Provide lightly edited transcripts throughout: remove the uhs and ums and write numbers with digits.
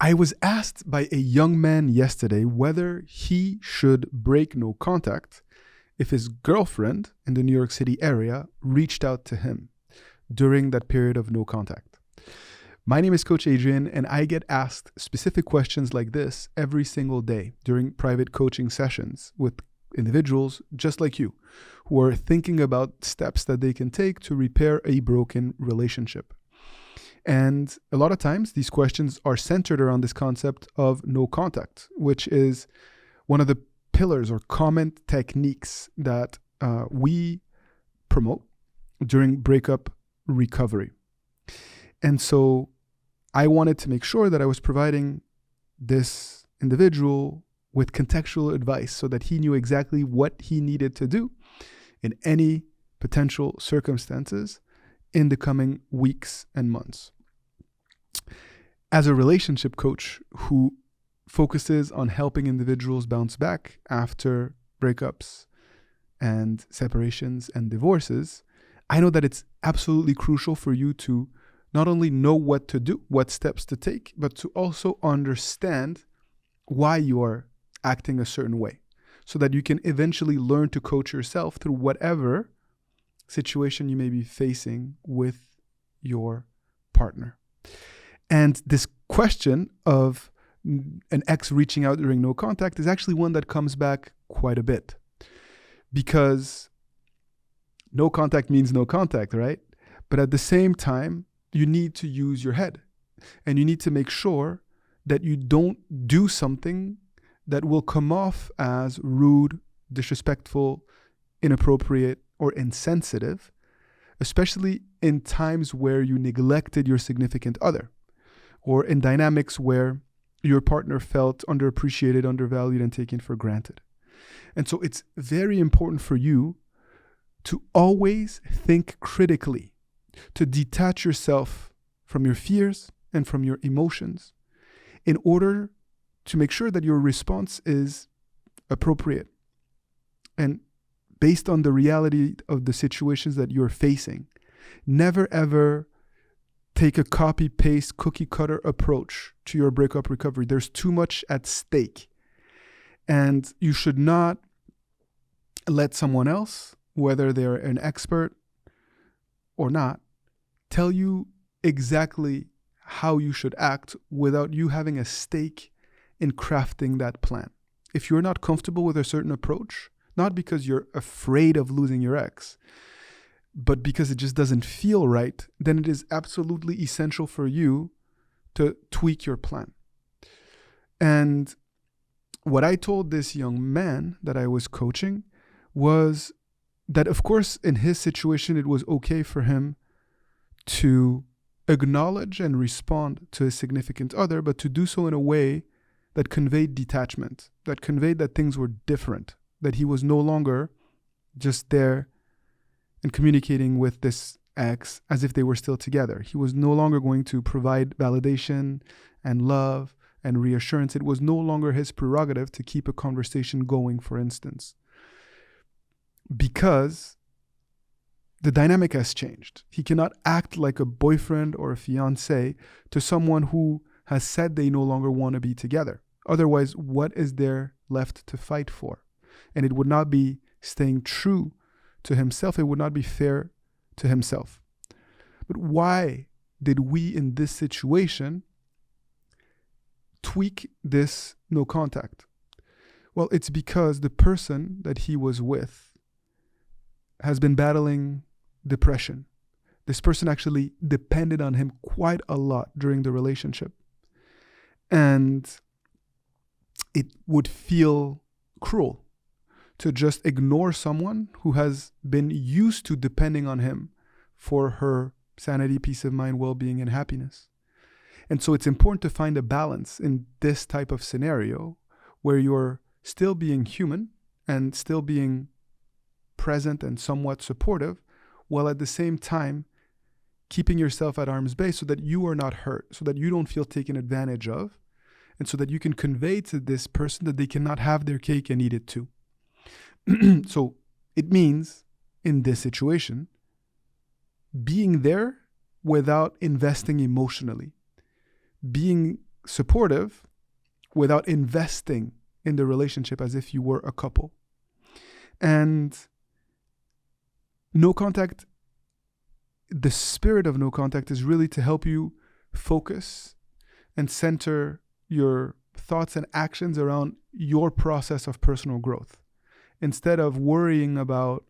I was asked by a young man yesterday whether he should break no contact if his girlfriend in the New York City area reached out to him during that period of no contact. My name is Coach Adrian, and I get asked specific questions like this every single day during private coaching sessions with individuals just like you who are thinking about steps that they can take to repair a broken relationship. And a lot of times these questions are centered around this concept of no contact, which is one of the pillars or common techniques that we promote during breakup recovery. And so I wanted to make sure that I was providing this individual with contextual advice so that he knew exactly what he needed to do in any potential circumstances in the coming weeks and months. As a relationship coach who focuses on helping individuals bounce back after breakups and separations and divorces, I know that it's absolutely crucial for you to not only know what to do, what steps to take, but to also understand why you are acting a certain way so that you can eventually learn to coach yourself through whatever situation you may be facing with your partner. And this question of an ex reaching out during no contact is actually one that comes back quite a bit, because no contact means no contact, right? But at the same time, you need to use your head, and you need to make sure that you don't do something that will come off as rude, disrespectful, inappropriate, or insensitive, especially in times where you neglected your significant other, or in dynamics where your partner felt underappreciated, undervalued, and taken for granted. And so it's very important for you to always think critically, to detach yourself from your fears and from your emotions in order to make sure that your response is appropriate and based on the reality of the situations that you're facing. Never ever take a copy-paste, cookie-cutter approach to your breakup recovery. There's too much at stake. And you should not let someone else, whether they're an expert or not, tell you exactly how you should act without you having a stake in crafting that plan. If you're not comfortable with a certain approach, not because you're afraid of losing your ex, but because it just doesn't feel right, then it is absolutely essential for you to tweak your plan. And what I told this young man that I was coaching was that, of course, in his situation, it was okay for him to acknowledge and respond to his significant other, but to do so in a way that conveyed detachment, that conveyed that things were different, that he was no longer just there and communicating with this ex as if they were still together. He was no longer going to provide validation and love and reassurance. It was no longer his prerogative to keep a conversation going, for instance, because the dynamic has changed. He cannot act like a boyfriend or a fiancé to someone who has said they no longer want to be together. Otherwise, what is there left to fight for? And it would not be staying true to himself. It would not be fair to himself. But why did we in this situation tweak this no contact? Well, it's because the person that he was with has been battling depression. This person actually depended on him quite a lot during the relationship. And it would feel cruel to just ignore someone who has been used to depending on him for her sanity, peace of mind, well-being, and happiness. And so it's important to find a balance in this type of scenario where you're still being human and still being present and somewhat supportive, while at the same time keeping yourself at arm's base so that you are not hurt, so that you don't feel taken advantage of, and so that you can convey to this person that they cannot have their cake and eat it too. So it means, in this situation, being there without investing emotionally, being supportive without investing in the relationship as if you were a couple. And no contact, the spirit of no contact is really to help you focus and center your thoughts and actions around your process of personal growth, instead of worrying about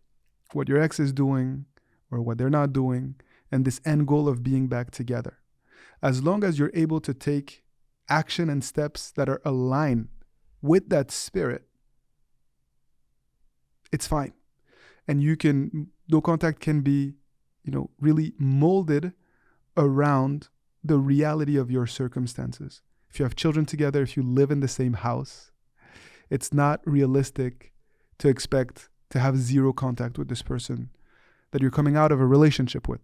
what your ex is doing or what they're not doing and this end goal of being back together. As long as you're able to take action and steps that are aligned with that spirit, it's fine. And no contact can be, really molded around the reality of your circumstances. If you have children together, if you live in the same house, it's not realistic to expect to have zero contact with this person that you're coming out of a relationship with.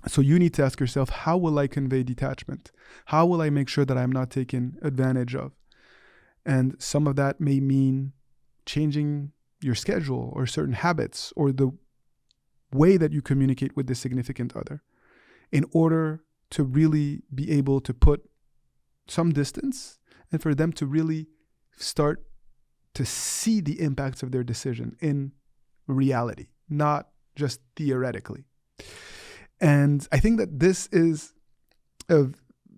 So you need to ask yourself, how will I convey detachment? How will I make sure that I'm not taken advantage of? And some of that may mean changing your schedule or certain habits or the way that you communicate with the significant other in order to really be able to put some distance and for them to really start to see the impacts of their decision in reality, not just theoretically. And I think that this is a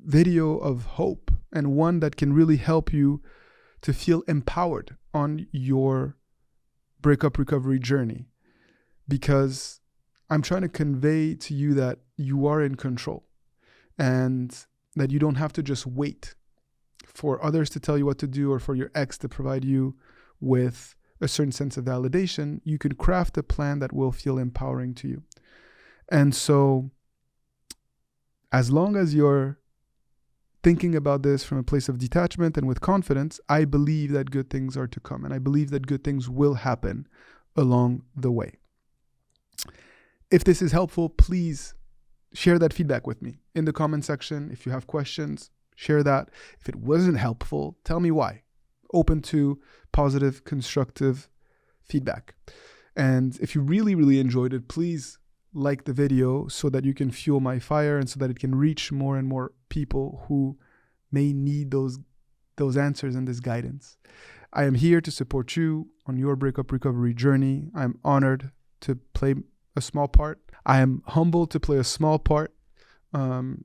video of hope and one that can really help you to feel empowered on your breakup recovery journey, because I'm trying to convey to you that you are in control and that you don't have to just wait for others to tell you what to do or for your ex to provide you with a certain sense of validation. You can craft a plan that will feel empowering to you. And so as long as you're thinking about this from a place of detachment and with confidence, I believe that good things are to come. And I believe that good things will happen along the way. If this is helpful, please share that feedback with me in the comment section. If you have questions, share that. If it wasn't helpful, tell me why. Open to positive, constructive feedback. And if you really, really enjoyed it, please like the video so that you can fuel my fire and so that it can reach more and more people who may need those answers and this guidance. I am here to support you on your breakup recovery journey. I'm honored to play a small part. I am humbled to play a small part on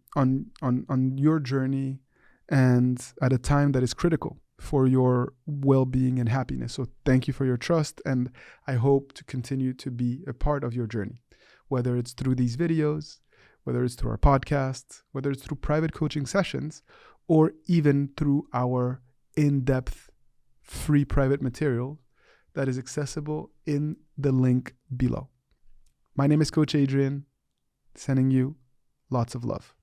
your journey and at a time that is critical for your well-being and happiness. So thank you for your trust, and I hope to continue to be a part of your journey, whether it's through these videos, whether it's through our podcasts, whether it's through private coaching sessions, or even through our in-depth free private material that is accessible in the link below. My name is Coach Adrian, sending you lots of love.